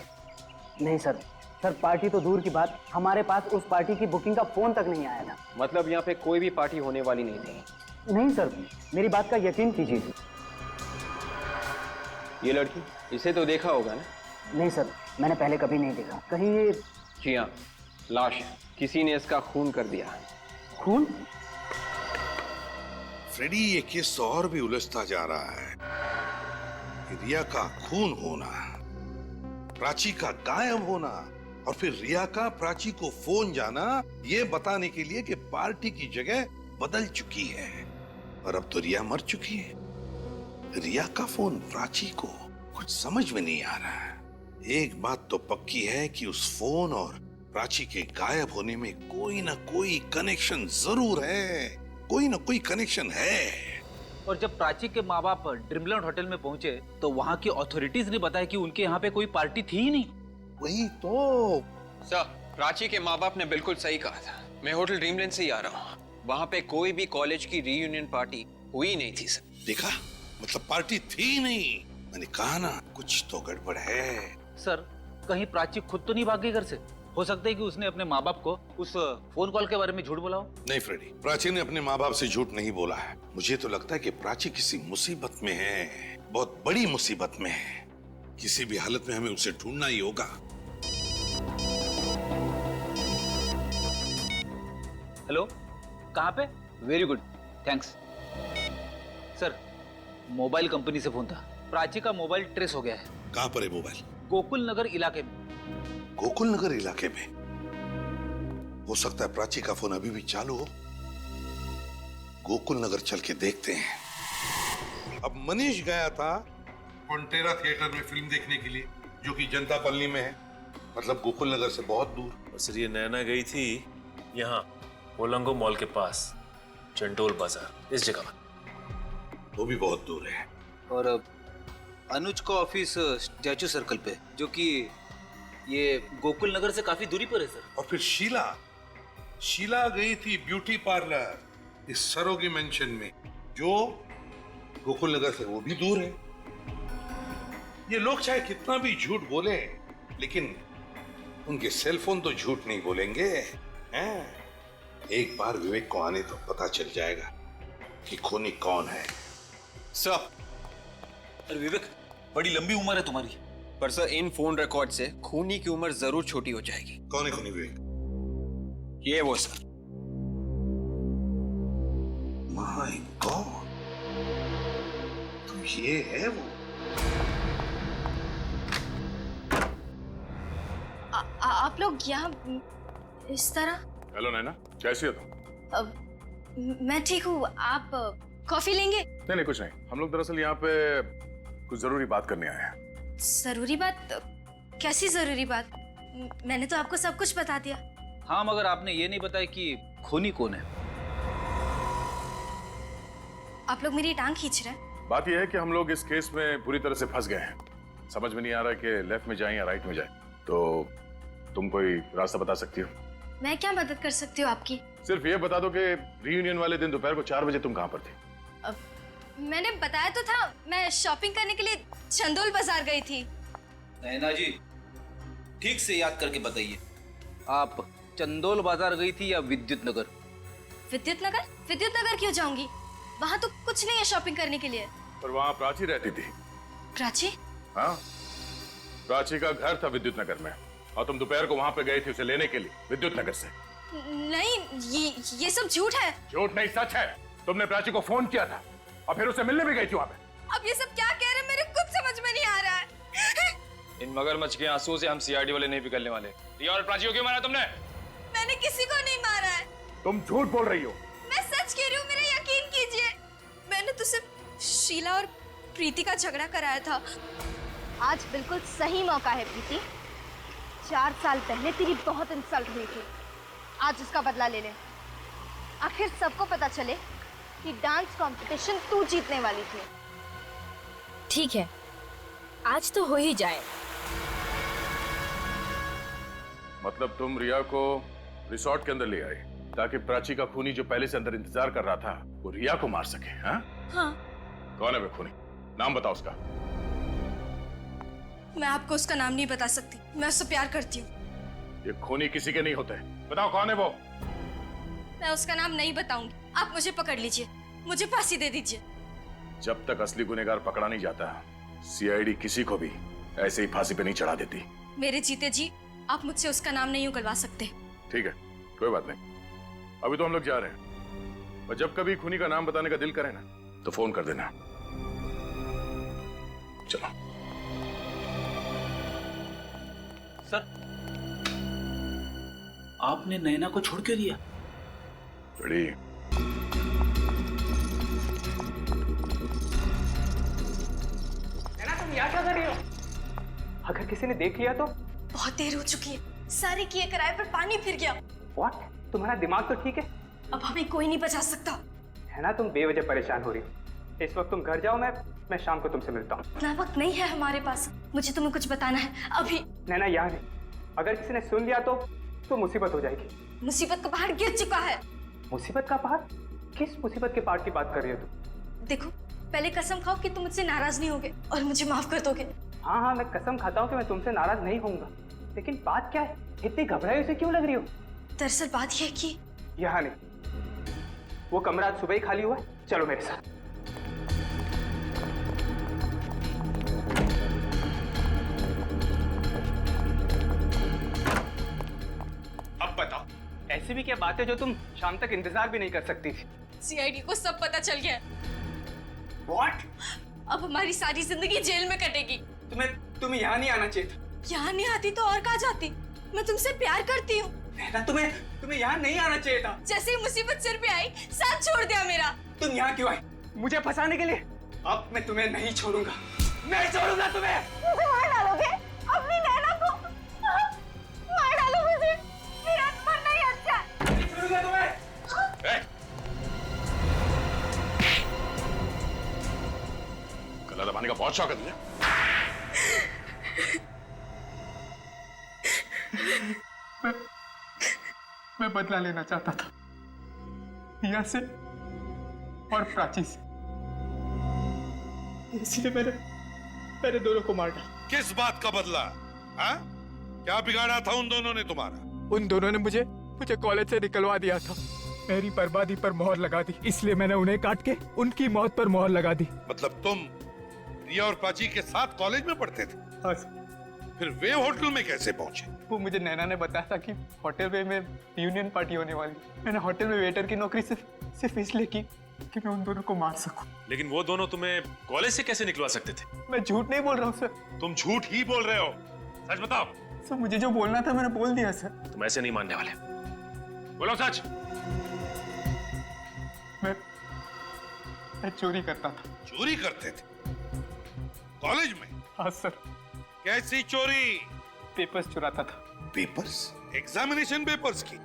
नहीं सर। सर, पार्टी तो दूर की बात, हमारे पास उस पार्टी की बुकिंग का फोन तक नहीं आया था। मतलब यहाँ पे कोई भी पार्टी होने वाली नहीं थी? नहीं सर, मेरी बात का यकीन कीजिए। ये लड़की, इसे तो देखा होगा ना? नहीं सर, मैंने पहले कभी नहीं देखा। कहीं ये? जी हाँ, लाश है, किसी ने इसका खून कर दिया। खून? फ्रेडी, ये केस तो और भी उलझता जा रहा है। रिया का खून होना, प्राची का गायब होना, और फिर रिया का प्राची को फोन जाना ये बताने के लिए कि पार्टी की जगह बदल चुकी है। और अब तो रिया मर चुकी है। रिया का फोन प्राची को, कुछ समझ में नहीं आ रहा है। एक बात तो पक्की है कि उस फोन और प्राची के गायब होने में कोई ना कोई कनेक्शन जरूर है। कोई ना कोई कनेक्शन है। और जब प्राची के माँ बाप ड्रीमलैंड होटल में पहुंचे तो वहाँ की अथॉरिटीज ने बताया कि उनके यहाँ पे कोई पार्टी थी ही नहीं। वही तो सर, प्राची के माँ बाप ने बिल्कुल सही कहा था। मैं होटल ड्रीमलैंड से ही आ रहा हूँ। वहाँ पे कोई भी कॉलेज की रीयूनियन पार्टी हुई नहीं थी सर। देखा, मतलब पार्टी थी नहीं। मैंने कहा ना, कुछ तो गड़बड़ है। सर, कहीं प्राची खुद तो नहीं भाग गई घर से? हो सकता है कि उसने अपने माँ बाप को उस फोन कॉल के बारे में झूठ बोला हो। नहीं फ्रेडी, प्राची ने अपने माँ बाप से झूठ नहीं बोला है। मुझे तो लगता है कि प्राची किसी मुसीबत में है, बहुत बड़ी मुसीबत में है। किसी भी हालत में हमें उसे ढूंढना ही होगा। हेलो, कहाँ पे? Very good, thanks. Sir, mobile company से फोन था। प्राची का मोबाइल ट्रेस हो गया है। कहाँ पर है मोबाइल? गोकुल नगर इलाके में। गोकुल नगर इलाके में? हो सकता है प्राची का फोन अभी भी चालू हो। गोकुल नगर चल के देखते हैं। अब मनीष गया था फोंटेरा थिएटर में फिल्म देखने के लिए, जो कि जनता कॉलोनी में है, मतलब गोकुल नगर से बहुत दूर। और सर, ये नैना गई थी यहाँ पोलंगो मॉल के पास, चंडोल बाजार, इस जगह पर। वो भी बहुत दूर है। और अनुज का ऑफिस स्टैचू सर्कल पे, जो कि ये गोकुल नगर से काफी दूरी पर है सर। और फिर शीला गई थी ब्यूटी पार्लर इस सरोगी मेंशन में, जो गोकुल नगर से वो भी दूर है। ये लोग चाहे कितना भी झूठ बोले, लेकिन उनके सेलफोन तो झूठ नहीं बोलेंगे हैं? एक बार विवेक को आने तो पता चल जाएगा कि खूनी कौन है। सर, अरे विवेक, बड़ी लंबी उम्र है तुम्हारी, पर सर इन फोन रिकॉर्ड से खूनी की उम्र जरूर छोटी हो जाएगी। कौन है खूनी विवेक? ये वो सर। माय गॉड, तो ये है वो। आप लोग यहाँ इस तरह? हेलो नैना, कैसी हो तुम? मैं ठीक हूँ। आप कॉफी लेंगे? नहीं कुछ नहीं, हम लोग दरअसल यहाँ पे कुछ जरूरी बात करने आए हैं। जरूरी बात? कैसी जरूरी बात? मैंने तो आपको सब कुछ बता दिया। हाँ, मगर आपने ये नहीं बताया कि खूनी कौन है। आप लोग मेरी टांग खींच रहे हैं। बात यह है कि हम लोग इस केस में पूरी तरह से फंस गए हैं। समझ में नहीं आ रहा कि लेफ्ट में जाएं या राइट में जाएं। तो तुम कोई रास्ता बता सकती हो? मैं क्या मदद कर सकती हूँ आपकी? सिर्फ ये बता दो कि रियूनियन वाले दिन दोपहर को 4 बजे तुम कहाँ पर थी? मैंने बताया तो था, मैं शॉपिंग करने के लिए चंदोल बाजार गई थी। नैना जी, ठीक से याद करके बताइए, आप चंदोल बाजार गई थी या विद्युत नगर? विद्युत नगर? विद्युत नगर क्यों जाऊंगी? वहाँ तो कुछ नहीं है शॉपिंग करने के लिए। पर वहाँ प्राची रहती थी। प्राची? हाँ, प्राची का घर था विद्युत नगर में, और तुम दोपहर को वहाँ पे गए थे उसे लेने के लिए विद्युत नगर से। नहीं, ये सब झूठ है। झूठ नहीं, सच है। तुमने प्राची को फोन किया था और फिर उसे मिलने भी गई थी वहाँ पे। अब ये सब क्या कह रहे हैं, मेरे कुछ समझ में नहीं आ रहा है। इन मगरमच्छ के आंसुओं से हम सीआईडी वाले नहीं पिघलने वाले। रिया और प्राची को क्यों मारा तुमने? मैंने किसी को नहीं मारा है। तुम झूठ बोल रही हो। मैं सच कह रही हूँ, मेरा यकीन कीजिए। मैंने तो सिर्फ शीला और प्रीति का झगड़ा कराया था। आज बिल्कुल सही मौका है प्रीति। 4 साल पहले तेरी बहुत इंसल्ट हुई थी, आज उसका बदला ले ले। आखिर सबको पता चले कि डांस कंपटीशन तू जीतने वाली थी। ठीक है, आज तो हो ही जाए। मतलब तुम रिया को रिसोर्ट के अंदर ले आए ताकि प्राची का खूनी जो पहले से अंदर इंतजार कर रहा था वो रिया को मार सके? हाँ? हाँ। कौन है वो खूनी? नाम बताओ उसका। मैं आपको उसका नाम नहीं बता सकती, मैं उससे प्यार करती हूँ। ये खूनी किसी के नहीं होते। बताओ कौन है वो? मैं उसका नाम नहीं बताऊंगी, आप मुझे पकड़ लीजिए, मुझे फांसी दे दीजिए। जब तक असली गुनहगार पकड़ा नहीं जाता, सीआईडी किसी को भी ऐसे ही फांसी पे नहीं चढ़ा देती। मेरे जीते जी आप मुझसे उसका नाम नहीं उगलवा सकते। ठीक है, कोई बात नहीं। अभी तो हम लोग जा रहे हैं, और जब कभी खूनी का नाम बताने का दिल करे ना तो फोन कर देना। चलो। सर, आपने नैना को छोड़ के दिया? बड़ी नैना, तुम यहाँ क्या कर रही हो? अगर किसी ने देख लिया तो? बहुत देर हो चुकी है, सारे किए कराए पर पानी फिर गया। What? तुम्हारा दिमाग तो ठीक है? अब हमें कोई नहीं बचा सकता। है ना, तुम बेवजह परेशान हो रही हो। इस वक्त तुम घर जाओ, मैं शाम को तुमसे मिलता हूँ। इतना वक्त नहीं है हमारे पास, मुझे तुम्हें कुछ बताना है अभी। नैना, यहाँ नहीं, अगर किसी ने सुन लिया तो मुसीबत हो जाएगी। मुसीबत का पहाड़ गिर चुका है। मुसीबत का पहाड़? किस मुसीबत के पहाड़ की बात कर रही हो तुम? देखो, पहले कसम खाओ कि तुम मुझसे नाराज नहीं होगे और मुझे माफ कर दोगे। हाँ, मैं कसम खाता हूँ कि मैं तुमसे नाराज नहीं होऊंगा। लेकिन बात क्या है? इतनी घबराई से क्यों लग रही हो? दरअसल बात यह है कि यहाँ नहीं, वो कमरा आज सुबह ही खाली हुआ है। चलो मेरे साथ। अब बताओ, ऐसी भी क्या बात है जो तुम शाम तक इंतजार भी नहीं कर सकती थी? सीआईडी को सब पता चल गया। What? अब हमारी सारी जिंदगी जेल में कटेगी। तुम्हें यहाँ नहीं आना चाहिए था। यहाँ नहीं आती तो और कहाँ जाती? मैं तुमसे प्यार करती हूँ। तुम्हें यहाँ नहीं आना चाहिए था। जैसे ही मुसीबत सिर पे आई, साथ छोड़ दिया मेरा। तुम यहाँ क्यों आई? मुझे फंसाने के लिए? अब मैं तुम्हें नहीं छोड़ूंगा, नहीं छोड़ूंगा तुम्हें। मुझे मार डालोगे? अपनी नैना को मार डालो मुझे। मेरा मन नहीं अच्छा। नहीं छोड़ूंगा तुम्हें। गला दबाने का बहुत शौक है तुझे? मैं बदला लेना चाहता था रिया से और प्राची से, इसलिए मैंने दोनों को मार डाला। किस बात का बदला? हाँ? क्या बिगाड़ा था उन दोनों ने तुम्हारा? उन दोनों ने मुझे कॉलेज से निकलवा दिया था, मेरी बर्बादी पर मोहर लगा दी, इसलिए मैंने उन्हें काट के उनकी मौत पर मोहर लगा दी। मतलब तुम रिया और प्राची के साथ कॉलेज में पढ़ते थे? हाँ सर। फिर वे होटल में कैसे पहुंचे? वो मुझे नैना ने बताया था कि होटल वे में यूनियन पार्टी होने वाली। मैंने होटल में वेटर की नौकरी सिर्फ इसलिए की कि मैं उन दोनों को मार सकूं। लेकिन वो दोनों तुम्हें कॉलेज से कैसे निकलवा सकते थे? मैं झूठ नहीं बोल रहा हूँ सर। तुम झूठ ही बोल रहे हो, सच बताओ। सर मुझे जो बोलना था मैंने बोल दिया सर। तुम ऐसे नहीं मानने वाले, बोलो सच। मैं चोरी करता था। चोरी करते थे कॉलेज में? हाँ सर। कैसी चोरी? पेपर्स चुराता था। पेपर्स? एग्जामिनेशन पेपर्स की?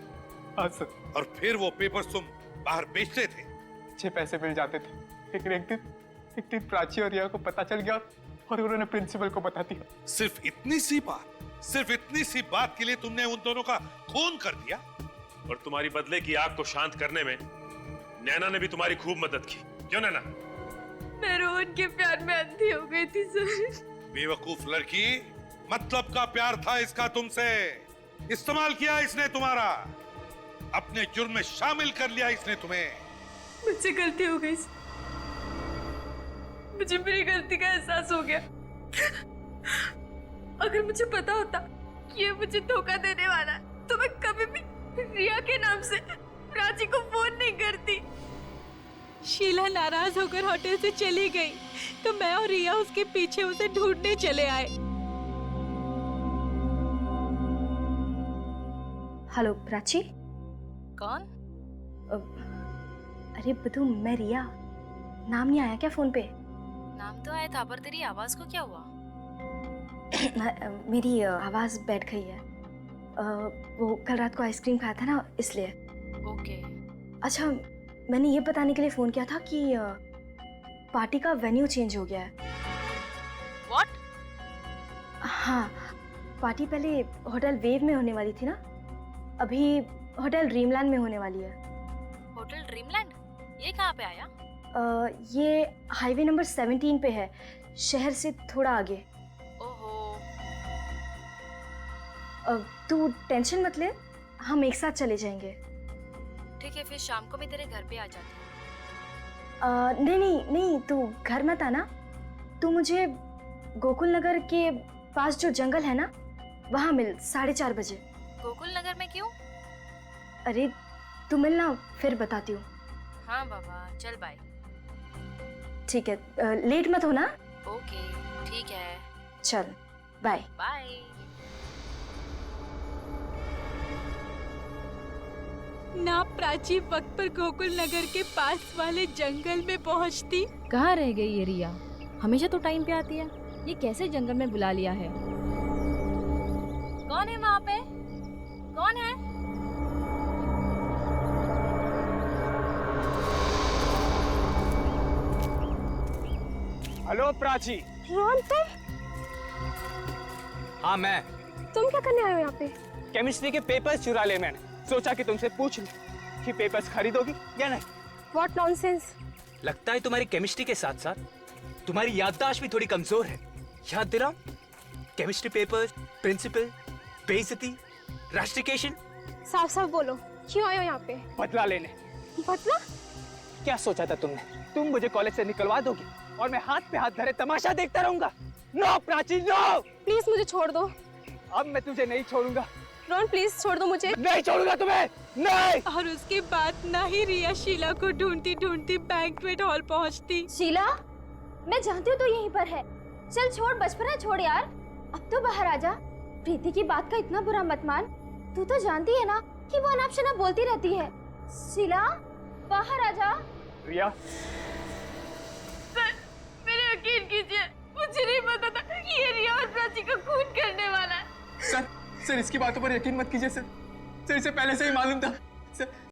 हाँ सर। और फिर वो पेपर्स तुम बाहर बेचते थे? अच्छे पैसे मिल जाते थे। एक दिन प्राची और रिया को पता चल गया और उन्होंने प्रिंसिपल को बता दिया। सिर्फ इतनी सी बात के लिए तुमने उन दोनों का खून कर दिया? और तुम्हारी बदले की आग को शांत करने में नैना ने भी तुम्हारी खूब मदद की, क्यों नैना? मैं रोहन के प्यार में अंधी हो गई थी सर। बेवकूफ लड़की, मतलब का प्यार था इसका तुमसे। इस्तेमाल किया इसने तुम्हारा, अपने जुर्म में शामिल कर लिया इसने तुम्हें। मुझसे गलती हो गई, मुझे मेरी गलती का एहसास हो गया। अगर मुझे पता होता कि ये मुझे धोखा देने वाला है तो मैं कभी भी रिया के नाम से प्राची को फोन नहीं करती। शीला नाराज होकर होटल से चली गई तो मैं और रिया उसके पीछे उसे ढूंढने चले आए। हेलो प्राची। कौन? अरे बधू, मैं रिया। नाम नहीं आया क्या फोन पे? नाम तो आया था पर तेरी आवाज को क्या हुआ? मेरी आवाज बैठ गई है। वो कल रात को आइसक्रीम खाया था ना, इसलिए। ओके। अच्छा, मैंने ये बताने के लिए फोन किया था कि पार्टी का वेन्यू चेंज हो गया है। What? हाँ, पार्टी पहले होटल वेव में होने वाली थी ना, अभी होटल ड्रीमलैंड में होने वाली है। Hotel dreamland? ये कहाँ पे आया? ये हाईवे नंबर 17 पे है, शहर से थोड़ा आगे। ओहो। तू टेंशन मत ले, हम एक साथ चले जाएंगे। ठीक है, फिर शाम को मैं तेरे घर पे आ जाती हूँ। नहीं, तू घर मत आना। तू मुझे गोकुल नगर के पास जो जंगल है ना, वहाँ मिल 4:30 बजे। गोकुल नगर में क्यों? अरे तू मिलना, फिर बताती हूँ। हाँ बाबा, चल बाय। ठीक है, लेट मत होना। ओके, ठीक है। चल, बाय। बाय। ना प्राची वक्त पर गोकुल नगर के पास वाले जंगल में पहुंचती। कहाँ रह गई ये रिया? हमेशा तो टाइम पे आती है, ये कैसे जंगल में बुला लिया है? कौन है वहाँ पे? कौन है? हेलो प्राची। रोहन, तुम? हाँ मैं। तुम क्या करने आए हो यहाँ पे? केमिस्ट्री के पेपर्स चुरा ले मैंने। सोचा कि तुमसे पूछ लूं कि पेपर्स खरीदोगी या नहीं। What nonsense? लगता है तुम्हारी केमिस्ट्री के साथ साथ तुम्हारी याददाश्त भी थोड़ी कमजोर है। याद दिलाओ, केमिस्ट्री पेपर्स, प्रिंसिपल, बेइज्जती, राष्ट्रीयकरण। साफ साफ बोलो, क्यों आए हो यहाँ पे? बदला लेने। बदला? क्या सोचा था तुमने? तुम मुझे कॉलेज से निकलवा दोगी और मैं हाथ पे हाथ धरे तमाशा देखता रहूंगा? No Prachi, no. प्लीज मुझे छोड़ दो। अब मैं तुझे नहीं छोड़ूंगा। रोहन प्लीज छोड़ दो मुझे। नहीं छोड़ूंगा तुम्हें, नहीं। और उसके बाद ना ही रिया शीला को ढूंढती ढूंढती बैंक्वेट हॉल पहुंचती। शीला, मैं जानती हूँ तो यहीं पर है। चल छोड़, बचपना छोड़ यार, अब तो बाहर आ जा। प्रीति की बात का इतना बुरा मत मान। तू तो जानती है ना कि वो अनाप शनाप बोलती रहती है। शीला, बाहर आ जा। रिया, सर, मेरे यकीन कीजिए, मुझे नहीं पता था कि ये रिया और प्राची का खून करने वाला है। सर, इसकी बातों पर यकीन मत कीजिए सर। इसे पहले से ही मालूम था। सर,